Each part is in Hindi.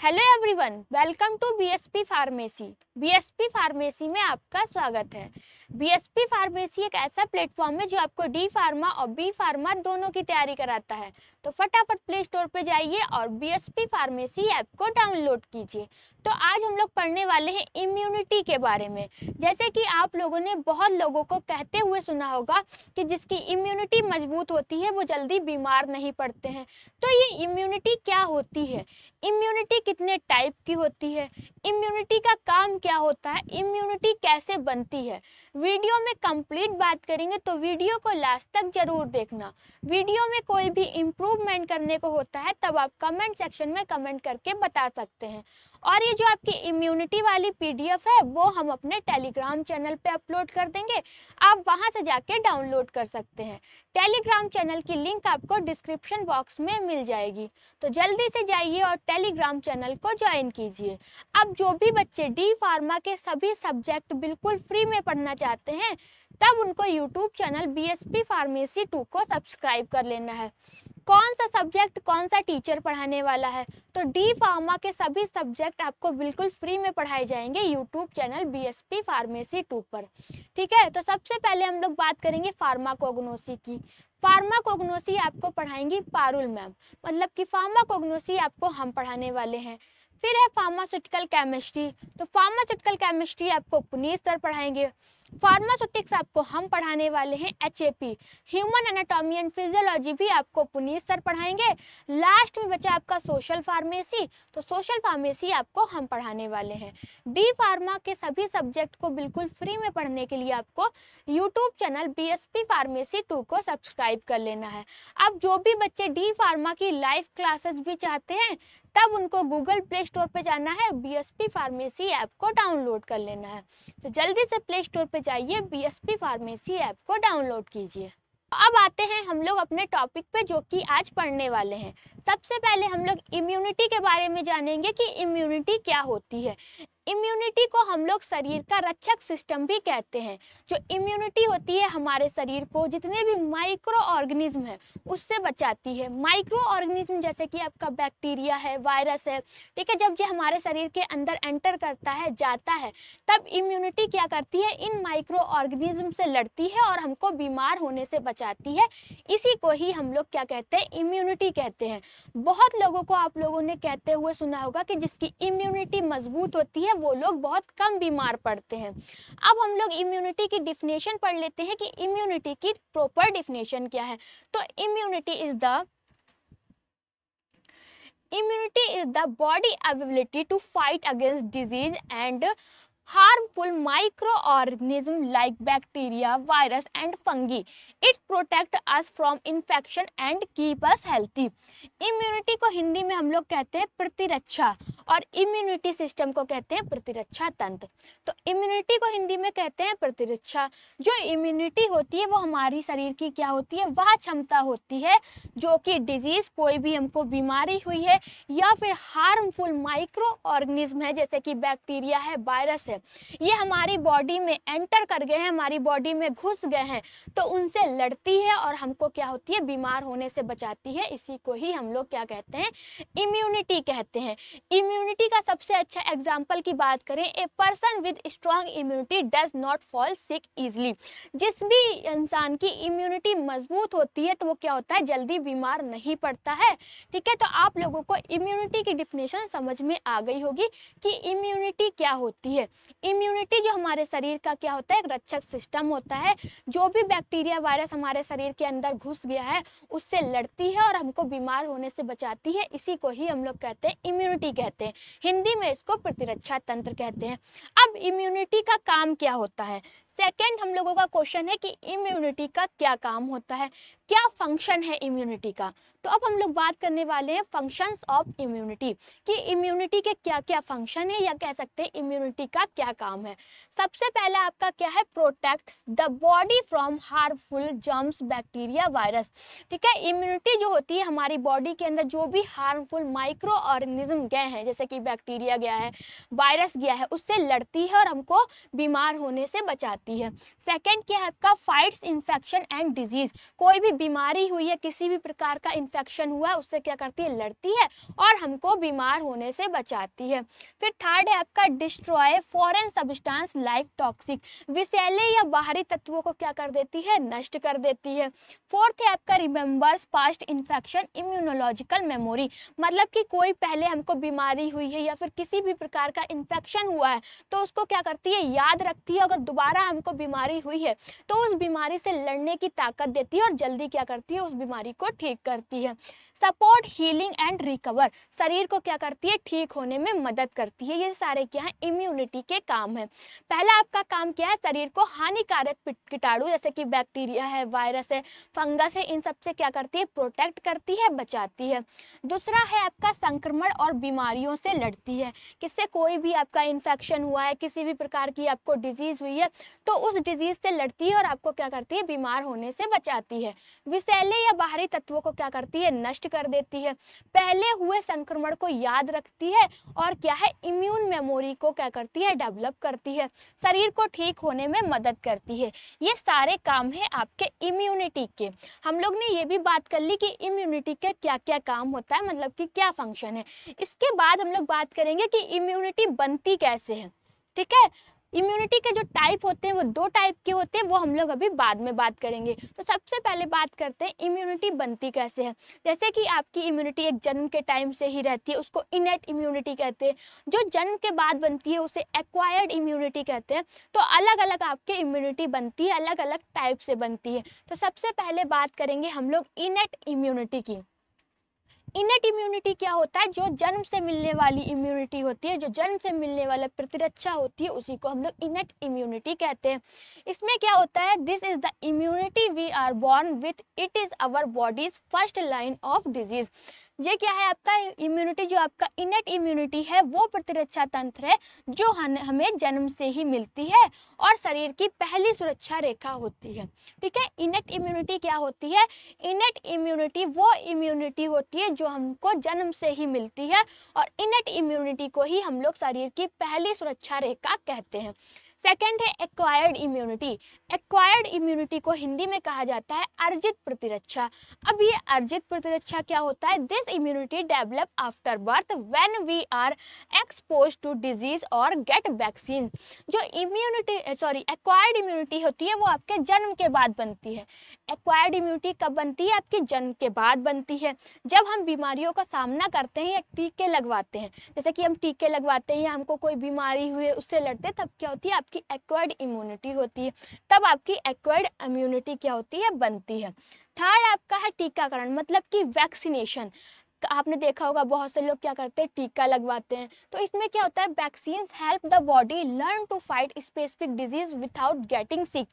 Hello everyone, welcome to BSP pharmacy. BSP pharmacy में आपका स्वागत है। बीएसपी फार्मेसी एक ऐसा प्लेटफॉर्म है जो आपको डी फार्मा और बी फार्मा दोनों की तैयारी कराता है। तो फटाफट प्ले स्टोर पे जाइए और बीएसपी फार्मेसी ऐप को डाउनलोड कीजिए। तो आज हम लोग पढ़ने वाले हैं इम्यूनिटी के बारे में। जैसे कि आप लोगों ने बहुत लोगों को कहते हुए सुना होगा कि जिसकी इम्यूनिटी मजबूत होती है वो जल्दी बीमार नहीं पड़ते हैं। तो ये इम्यूनिटी क्या होती है, इम्यूनिटी कितने टाइप की होती है, इम्यूनिटी का काम क्या होता है, इम्यूनिटी कैसे बनती है, वीडियो में कंप्लीट बात करेंगे। तो वीडियो को लास्ट तक जरूर देखना। वीडियो में कोई भी इम्प्रूवमेंट करने को होता है तब आप कमेंट सेक्शन में कमेंट करके बता सकते हैं। और ये जो आपकी इम्यूनिटी वाली पीडीएफ है वो हम अपने टेलीग्राम चैनल पे अपलोड कर देंगे, आप वहां से जाके डाउनलोड कर सकते हैं। टेलीग्राम चैनल की लिंक आपको डिस्क्रिप्शन बॉक्स में मिल जाएगी। तो जल्दी से जाइए और टेलीग्राम चैनल को ज्वाइन कीजिए। अब जो भी बच्चे डी फार्मा के सभी सब्जेक्ट बिल्कुल फ्री में पढ़ना चाहते हैं तब उनको यूट्यूब चैनल बीएसपी फार्मेसी 2 को सब्सक्राइब कर लेना है। कौन सा सब्जेक्ट कौन सा टीचर पढ़ाने वाला है, तो डी फार्मा के सभी सब्जेक्ट आपको बिल्कुल फ्री में पढ़ाए जाएंगे यूट्यूब चैनल बीएसपी फार्मेसी 2 पर। ठीक है, तो सबसे पहले हम लोग बात करेंगे फार्माकोग्नोसी की। फार्माकोग्नोसी आपको पढ़ाएंगी पारुल मैम, मतलब कि फार्माकोग्नोसी आपको हम पढ़ाने वाले हैं। फिर है फार्मास्यूटिकल केमिस्ट्री, तो फार्मास्यूटिकल केमिस्ट्री आपको पुनीत सर पढ़ाएंगे। फार्मास्यूटिक्स आपको हम पढ़ाने वाले हैं HAP, human anatomy and physiology भी आपको पुनीत सर पढ़ाएंगे। लास्ट में बचा आपका सोशल फार्मेसी, तो सोशल फार्मेसी आपको हम पढ़ाने वाले हैं। डी फार्मा के सभी सब्जेक्ट को बिल्कुल फ्री में पढ़ने के लिए आपको यूट्यूब चैनल बीएसपी फार्मेसी 2 को सब्सक्राइब कर लेना है। अब जो भी बच्चे डी फार्मा की लाइव क्लासेस भी चाहते हैं तब उनको गूगल प्ले स्टोर पे जाना है, बीएसपी फार्मेसी ऐप को डाउनलोड कर लेना है। तो जल्दी से प्ले स्टोर पे जाइए, बीएसपी फार्मेसी ऐप को डाउनलोड कीजिए। अब आते हैं हम लोग अपने टॉपिक पे जो कि आज पढ़ने वाले हैं। सबसे पहले हम लोग इम्यूनिटी के बारे में जानेंगे कि इम्यूनिटी क्या होती है। इम्यूनिटी को हम लोग शरीर का रक्षक सिस्टम भी कहते हैं। जो इम्यूनिटी होती है हमारे शरीर को जितने भी माइक्रो ऑर्गेनिज्म है उससे बचाती है। माइक्रो ऑर्गेनिज्म जैसे कि आपका बैक्टीरिया है, वायरस है, ठीक है, जब ये हमारे शरीर के अंदर एंटर करता है, जाता है, तब इम्यूनिटी क्या करती है, इन माइक्रो ऑर्गेनिज्म से लड़ती है और हमको बीमार होने से बचाती है। इसी को ही हम लोग क्या कहते हैं, इम्यूनिटी कहते हैं। बहुत लोगों को आप लोगों ने कहते हुए सुना होगा कि जिसकी इम्यूनिटी मजबूत होती है वो लोग बहुत कम बीमार पड़ते हैं। अब हम लोग इम्यूनिटी की डिफिनेशन पढ़ लेते हैं कि इम्यूनिटी की प्रॉपर डिफिनेशन क्या है। तो immunity is the body ability to fight against disease and harmful microorganism like bacteria, virus and fungi. It protect us from infection and keep us healthy. Immunity को हिंदी में हम लोग कहते हैं प्रतिरक्षा और इम्यूनिटी सिस्टम को कहते हैं प्रतिरक्षा तंत्र। तो इम्यूनिटी को हिंदी में कहते हैं प्रतिरक्षा। जो इम्यूनिटी होती है वो हमारी शरीर की क्या होती है, वह क्षमता होती है जो कि डिजीज, कोई भी हमको बीमारी हुई है या फिर हार्मफुल माइक्रो ऑर्गेनिज्म है जैसे कि बैक्टीरिया है, वायरस है, ये हमारी बॉडी में एंटर कर गए हैं, हमारी बॉडी में घुस गए हैं, तो उनसे लड़ती है और हमको क्या होती है, बीमार होने से बचाती है। इसी को ही हम लोग क्या कहते हैं, इम्यूनिटी कहते हैं। इम्यूनिटी का सबसे अच्छा एग्जांपल की बात करें, a person with strong immunity does not fall sick easily. जिस भी इंसान की इम्यूनिटी मजबूत होती है तो वो क्या होता है, जल्दी बीमार नहीं पड़ता है। ठीक है, तो आप लोगों को इम्यूनिटी की डिफिनेशन समझ में आ गई होगी कि इम्यूनिटी क्या होती है। इम्यूनिटी जो हमारे शरीर का क्या होता है, एक रक्षक सिस्टम होता है। जो भी बैक्टीरिया, वायरस हमारे शरीर के अंदर घुस गया है उससे लड़ती है और हमको बीमार होने से बचाती है। इसी को ही हम लोग कहते हैं इम्यूनिटी कहते हैं। हिंदी में इसको प्रतिरक्षा तंत्र कहते हैं। अब इम्यूनिटी का काम क्या होता है, सेकेंड हम लोगों का क्वेश्चन है कि इम्यूनिटी का क्या काम होता है, क्या फंक्शन है इम्यूनिटी का। तो अब हम लोग बात करने वाले हैं फंक्शंस ऑफ इम्यूनिटी कि इम्यूनिटी के क्या क्या फंक्शन है या कह सकते हैं इम्यूनिटी का क्या काम है। सबसे पहला आपका क्या है, protects the body from harmful germs, bacteria, virus. ठीक है, इम्यूनिटी जो होती है हमारी बॉडी के अंदर जो भी हार्मफुल माइक्रो ऑर्गेनिज्म गए हैं जैसे कि बैक्टीरिया गया है, वायरस गया है, उससे लड़ती है और हमको बीमार होने से बचाती है। करती है। सेकंड क्या है आपका, फाइट्स इन्फेक्शन एंड डिजीज, कोई भी बीमारी हुई है, किसी भी प्रकार का इन्फेक्शन हुआ है, उससे क्या करती है, लड़ती है और हमको बीमार होने से बचाती है। फिर थर्ड है आपका destroy foreign substance like toxic, विषैले या बाहरी तत्वों को क्या कर देती है, नष्ट कर देती है। फोर्थ है आपका remembers past infection immunological memory, मतलब कि कोई पहले हमको बीमारी हुई है या फिर किसी भी प्रकार का इन्फेक्शन हुआ है तो उसको क्या करती है, याद रखती है। अगर दोबारा हमको बीमारी हुई है तो उस बीमारी से लड़ने की ताकत देती है और जल्दी क्या करती है, उस बीमारी को ठीक करती है। सपोर्ट हीलिंग एंड रिकवर, शरीर को क्या करती है, ठीक होने में मदद करती है। ये सारे क्या है, इम्यूनिटी के काम है। पहला आपका काम क्या है, शरीर को हानिकारक कीटाणु जैसे कि बैक्टीरिया है, वायरस है, फंगस है, इन सब से क्या करती है, प्रोटेक्ट करती है, बचाती है। दूसरा है आपका संक्रमण और बीमारियों से लड़ती है, किससे, कोई भी आपका इन्फेक्शन हुआ है, किसी भी प्रकार की आपको डिजीज हुई है तो उस डिजीज से लड़ती है और आपको क्या करती है, बीमार होने से बचाती है। विषैले या बाहरी तत्वों को क्या करती है, नष्ट कर देती है। पहले हुए संक्रमण को याद रखती है और क्या है, इम्यून मेमोरी को क्या करती है, डेवलप करती है, शरीर को ठीक होने में मदद करती है। ये सारे काम है आपके इम्यूनिटी के। हम लोग ने ये भी बात कर ली कि इम्यूनिटी के क्या क्या काम होता है, मतलब कि क्या फंक्शन है। इसके बाद हम लोग बात करेंगे कि इम्यूनिटी बनती कैसे है। ठीक है, इम्यूनिटी के जो टाइप होते हैं वो दो टाइप के होते हैं, वो हम लोग अभी बाद में बात करेंगे। तो सबसे पहले बात करते हैं इम्यूनिटी बनती कैसे है। जैसे कि आपकी इम्यूनिटी एक जन्म के टाइम से ही रहती है, उसको इनेट इम्यूनिटी कहते हैं। जो जन्म के बाद बनती है उसे एक्वायर्ड इम्यूनिटी कहते हैं। तो अलग अलग आपके इम्यूनिटी बनती है, अलग अलग टाइप से बनती है। तो सबसे पहले बात करेंगे हम लोग इनेट इम्यूनिटी की। इनेट इम्यूनिटी क्या होता है, जो जन्म से मिलने वाली इम्यूनिटी होती है, जो जन्म से मिलने वाला प्रतिरक्षा होती है, उसी को हम लोग इनेट इम्यूनिटी कहते हैं। इसमें क्या होता है, this is the immunity we are born with, it is our body's first line of disease. ये क्या है आपका इम्यूनिटी, जो आपका इनेट इम्यूनिटी है वो प्रतिरक्षा तंत्र है जो हमें जन्म से ही मिलती है और शरीर की पहली सुरक्षा रेखा होती है। ठीक है, इनेट इम्यूनिटी क्या होती है, इनेट इम्यूनिटी वो इम्यूनिटी होती है जो हमको जन्म से ही मिलती है और इनेट इम्यूनिटी को ही हम लोग शरीर की पहली सुरक्षा रेखा कहते हैं। सेकेंड है एक्वायर्ड इम्यूनिटी। एक्वायर्ड इम्यूनिटी को हिंदी में कहा जाता है अर्जित प्रतिरक्षा। अब ये अर्जित प्रतिरक्षा क्या होता है, this immunity develop after birth when we are expose to disease और गेट वैक्सीन। जो इम्यूनिटी एक्वायर्ड इम्यूनिटी होती है वो आपके जन्म के बाद बनती है। एक्वायर्ड इम्यूनिटी कब बनती है, आपके जन्म के बाद बनती है, जब हम बीमारियों का सामना करते हैं या टीके लगवाते हैं। जैसे कि हम टीके लगवाते हैं या हमको कोई बीमारी हुई है उससे लड़ते हैं, तब क्या होती है, आपकी एक्वायर्ड इम्यूनिटी होती है, तब आपकी एक्वायर्ड इम्यूनिटी क्या होती है, बनती है। थर्ड आपका है टीकाकरण, मतलब कि वैक्सीनेशन। आपने देखा होगा बहुत से लोग क्या करते हैं, टीका लगवाते हैं। तो इसमें क्या होता है, vaccines help the body learn to fight specific disease without getting sick.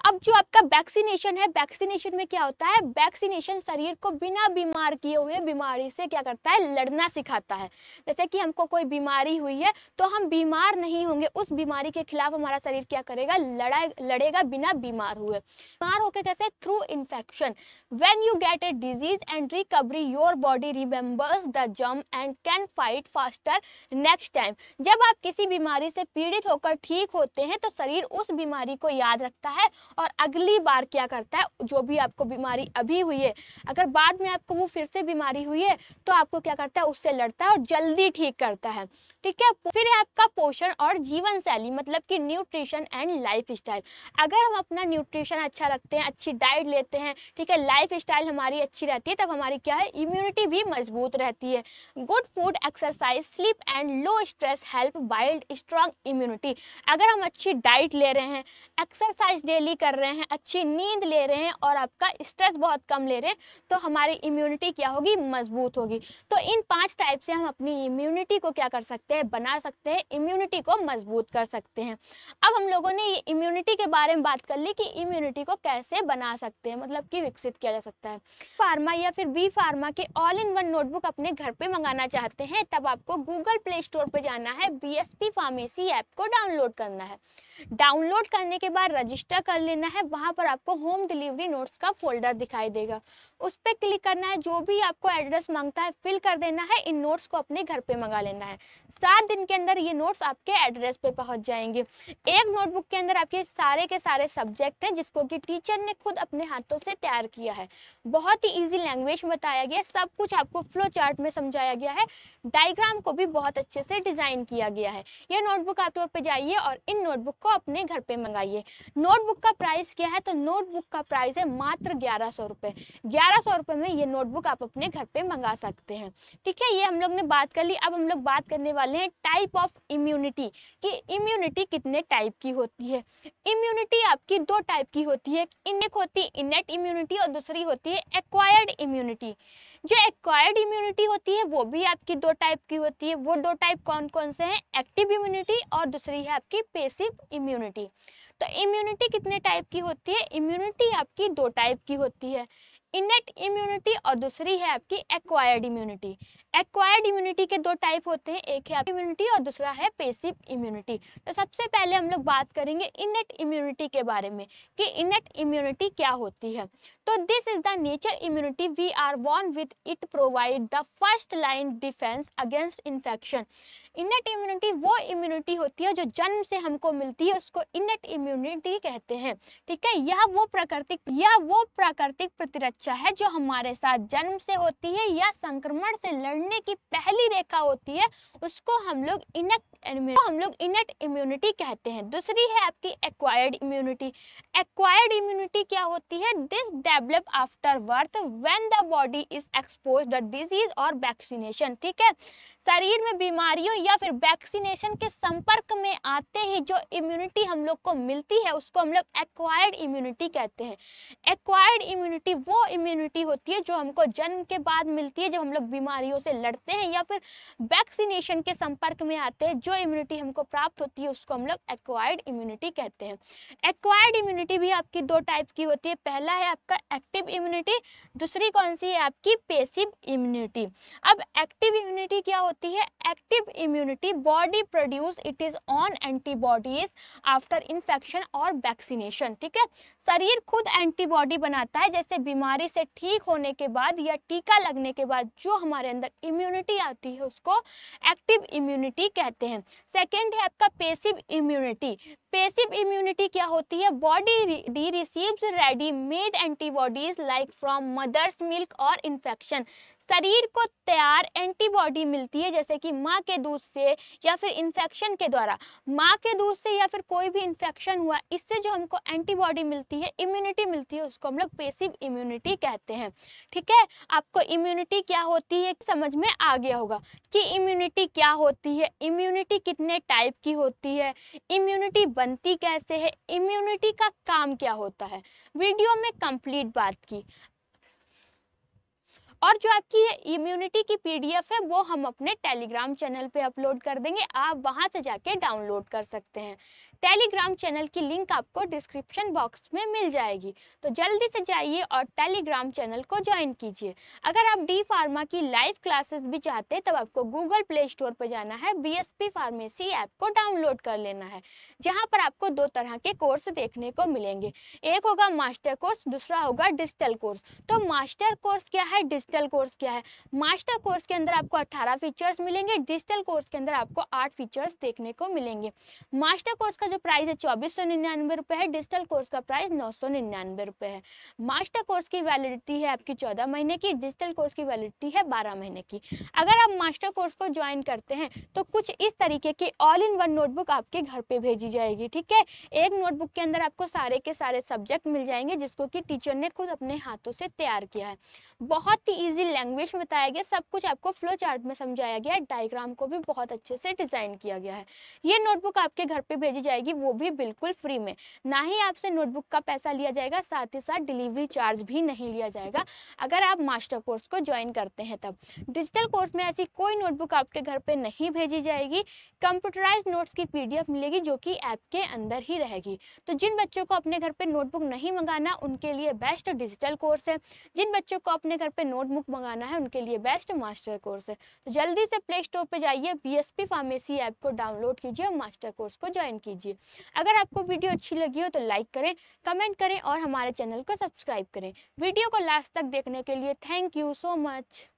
अब जो आपका वैक्सीनेशन है, वैक्सीनेशन में क्या होता है, वैक्सीनेशन शरीर को बिना बीमार किए हुए बीमारी से क्या करता है, लड़ना सिखाता है। जैसे कि हमको कोई बीमारी हुई है तो हम बीमार नहीं होंगे, उस बीमारी के खिलाफ हमारा शरीर क्या करेगा, लड़ेगा बिना बीमार हुए। बीमार होकर कैसे, through infection. When you get a disease and recovery your body remembers the germ and can fight faster next time. जब आप किसी बीमारी से पीड़ित होकर ठीक होते हैं तो शरीर उस बीमारी को याद रखता है और अगली बार क्या करता है, जो भी आपको बीमारी अभी हुई है, अगर बाद में आपको वो फिर से बीमारी हुई है तो आपको क्या करता है, उससे लड़ता है और जल्दी ठीक करता है। ठीक है, फिर है आपका पोषण और जीवन शैली, मतलब कि न्यूट्रिशन एंड लाइफ स्टाइल। अगर हम अपना न्यूट्रिशन अच्छा रखते हैं, अच्छी डाइट लेते हैं, ठीक है, लाइफ स्टाइल हमारी अच्छी रहती है, तब हमारी क्या है, इम्यूनिटी भी मजबूत रहती है। Good food, exercise, sleep and low stress help build strong immunity. अगर हम अच्छी डाइट ले रहे हैं, एक्सरसाइज डेली कर रहे हैं, अच्छी नींद ले रहे हैं और आपका स्ट्रेस बहुत कम ले रहे हैं, तो हमारी इम्यूनिटी क्या होगी, मजबूत होगी। तो इन 5 टाइप से हम अपनी इम्यूनिटी को क्या कर सकते हैं, बना सकते हैं, इम्यूनिटी को मजबूत कर सकते हैं। अब हम लोगों ने ये इम्यूनिटी के बारे में बात कर ली कि इम्यूनिटी को कैसे बना सकते हैं, मतलब कि विकसित किया जा सकता है। फार्मा या फिर बी फार्मा के ऑल इन वन नोटबुक अपने घर पे मंगाना चाहते हैं, तब आपको गूगल प्ले स्टोर पे जाना है, BSP फार्मेसी ऐप को डाउनलोड करना है। डाउनलोड करने के बाद रजिस्टर कर लेना है, वहाँ पर आपको होम डिलीवरी नोट्स का फोल्डर दिखाई देगा, उस पर क्लिक करना है, जो भी आपको एड्रेस मांगता है फिल कर देना है, इन नोट्स को अपने घर पे मंगा लेना है। 7 दिन के अंदर ये नोट्स आपके एड्रेस पे पहुंच जाएंगे। एक नोटबुक के अंदर आपके सारे के सारे सब्जेक्ट हैं जिसको कि टीचर ने खुद अपने हाथों से तैयार किया है। बहुत ही इजी लैंग्वेज में बताया गया है, सब कुछ आपको फ्लो चार्ट में समझाया गया है, डायग्राम को भी बहुत अच्छे से डिजाइन किया गया है। ये नोटबुक आप पे जाइए और इन नोटबुक को अपने घर पे मंगाइए। नोटबुक का प्राइस क्या है, तो नोटबुक का प्राइस है मात्र 1100 रुपये। 1100 रुपये में ये नोटबुक आप अपने घर पे मंगा सकते हैं। ठीक है, ये हम लोग ने बात कर ली। अब हम लोग बात करने वाले हैं टाइप ऑफ इम्यूनिटी, कि इम्यूनिटी कितने टाइप की होती है। इम्यूनिटी आपकी 2 टाइप की होती है, एक होती है इनेट इम्यूनिटी और दूसरी होती है एक्वायर्ड इम्यूनिटी। जो एक्वायर्ड इम्यूनिटी होती है वो भी आपकी 2 टाइप की होती है। वो 2 टाइप कौन कौन से हैं, एक्टिव इम्यूनिटी और दूसरी है आपकी पैसिव इम्यूनिटी। तो इम्यूनिटी कितने टाइप की होती है, इम्यूनिटी आपकी 2 टाइप की होती है, इनेट इम्यूनिटी और दूसरी है आपकी एक्वायर्ड इम्यूनिटी। एक्वायर्ड इम्यूनिटी के 2 टाइप होते हैं, एक है इम्यूनिटी और दूसरा है पैसिव इम्यूनिटी। तो सबसे पहले हम लोग बात करेंगे इनेट इम्यूनिटी के बारे में कि इनेट इम्यूनिटी क्या होती है। तो this is the nature immunity we are born with, it provide the first line defense against infection। Innate immunity वो इम्यूनिटी होती है जो जन्म से हमको मिलती है, उसको इनेट इम्यूनिटी कहते हैं। ठीक है, यह वो प्राकृतिक प्रतिरक्षा है जो हमारे साथ जन्म से होती है या संक्रमण से लड़ने की पहली रेखा होती है, उसको हम लोग इनेट इम्यूनिटी कहते हैं। दूसरी है आपकी एक्वायर्ड इम्यूनिटी। एक्वायर्ड इम्यूनिटी क्या होती है, this develop after birth when the body is exposed to disease और वैक्सीनेशन। ठीक है, शरीर में बीमारियों या फिर वैक्सीनेशन के संपर्क में आते ही जो इम्यूनिटी हम लोग को मिलती है उसको हम लोग एक्वायर्ड इम्यूनिटी कहते हैं। एक्वायर्ड इम्यूनिटी वो इम्यूनिटी होती है जो हमको जन्म के बाद मिलती है, जब हम लोग बीमारियों से लड़ते हैं या फिर वैक्सीनेशन के संपर्क में आते हैं, जो इम्यूनिटी हमको प्राप्त होती है उसको हम लोग एक्वायर्ड इम्यूनिटी कहते हैं। एक्वायर्ड इम्यूनिटी भी आपकी 2 टाइप की होती है, पहला है आपका एक्टिव इम्यूनिटी, दूसरी कौन सी है आपकी पैसिव इम्यूनिटी। अब एक्टिव इम्यूनिटी क्या होती है, active immunity body produce it is on antibodies after infection और वैक्सीनेशन। ठीक है, शरीर खुद एंटीबॉडी बनाता है, जैसे बीमारी से ठीक होने के बाद या टीका लगने के बाद जो हमारे अंदर इम्यूनिटी आती है उसको एक्टिव इम्यूनिटी कहते हैं। सेकेंड है आपका पैसिव इम्यूनिटी। पैसिव इम्यूनिटी क्या होती है, body receives readymade antibodies like from mother's milk और इन्फेक्शन। शरीर को तैयार एंटीबॉडी मिलती है जैसे कि माँ के दूध से या फिर इन्फेक्शन के द्वारा, माँ के दूध से या फिर कोई भी इन्फेक्शन हुआ, इससे जो हमको एंटीबॉडी मिलती है, इम्यूनिटी मिलती है, उसको हम लोग पैसिव इम्यूनिटी कहते हैं। ठीक है, आपको इम्यूनिटी क्या होती है समझ में आ गया होगा कि इम्यूनिटी क्या होती है, इम्यूनिटी कितने टाइप की होती है, इम्यूनिटी बनती कैसे है, इम्यूनिटी का काम क्या होता है। वीडियो में कंप्लीट बात की, और जो आपकी इम्यूनिटी की पीडीएफ है वो हम अपने टेलीग्राम चैनल पे अपलोड कर देंगे, आप वहां से जाके डाउनलोड कर सकते हैं। टेलीग्राम चैनल की लिंक आपको डिस्क्रिप्शन बॉक्स में मिल जाएगी, तो जल्दी से जाइए और टेलीग्राम चैनल को ज्वाइन कीजिए। अगर आप डी फार्मा की लाइव क्लासेस भी चाहते हैं तब आपको गूगल प्ले स्टोर पर जाना है, बीएसपी फार्मेसी ऐप को डाउनलोड कर लेना है, जहां पर आपको 2 तरह के कोर्स देखने को मिलेंगे, एक होगा मास्टर कोर्स, दूसरा होगा डिजिटल कोर्स। तो मास्टर कोर्स क्या है, डिजिटल कोर्स क्या है। मास्टर कोर्स के अंदर आपको 18 फीचर्स मिलेंगे, डिजिटल कोर्स के अंदर आपको 8 फीचर्स देखने को मिलेंगे। मास्टर कोर्स का जो प्राइस है 2499 रुपये है, डिजिटल कोर्स का प्राइस 999 रुपये है। मास्टर कोर्स की वैलिडिटी है आपकी 14 महीने की, डिजिटल कोर्स की वैलिडिटी है 12 महीने की। अगर आप मास्टर कोर्स को ज्वाइन करते हैं तो कुछ इस तरीके की ऑल इन वन नोटबुक आपके घर पे भेजी जाएगी। ठीक है, एक नोटबुक के अंदर आपको सारे के सारे सब्जेक्ट मिल जाएंगे जिसको कि टीचर ने खुद अपने हाथों से तैयार किया है। बहुत ही इजी लैंग्वेज में बताया गया, सब कुछ आपको फ्लो चार्ट में समझाया गया है, डायग्राम को भी बहुत अच्छे से डिजाइन किया गया है। ये नोटबुक आपके घर पे भेजी जाएगी, वो भी बिल्कुल फ्री में, ना ही आपसे नोटबुक का पैसा लिया जाएगा, साथ ही साथ डिलीवरी चार्ज भी नहीं लिया जाएगा अगर आप मास्टर कोर्स को ज्वाइन करते हैं तब। डिजिटल कोर्स में ऐसी कोई नोटबुक आपके घर पे नहीं भेजी जाएगी, कंप्यूटराइज्ड नोट्स की पीडीएफ मिलेगी जो कि ऐप के अंदर ही रहेगी। तो जिन बच्चों को अपने घर पे नोटबुक नहीं मंगाना उनके लिए बेस्ट डिजिटल कोर्स है, जिन बच्चों को अपने घर पे नोटबुक मंगाना है उनके लिए बेस्ट मास्टर कोर्स है। तो जल्दी से प्ले स्टोर पे जाइए, बीएसपी फार्मेसी ऐप को डाउनलोड कीजिए और मास्टर कोर्स को ज्वाइन कीजिए। अगर आपको वीडियो अच्छी लगी हो तो लाइक करें, कमेंट करें और हमारे चैनल को सब्सक्राइब करें। वीडियो को लास्ट तक देखने के लिए थैंक यू सो मच।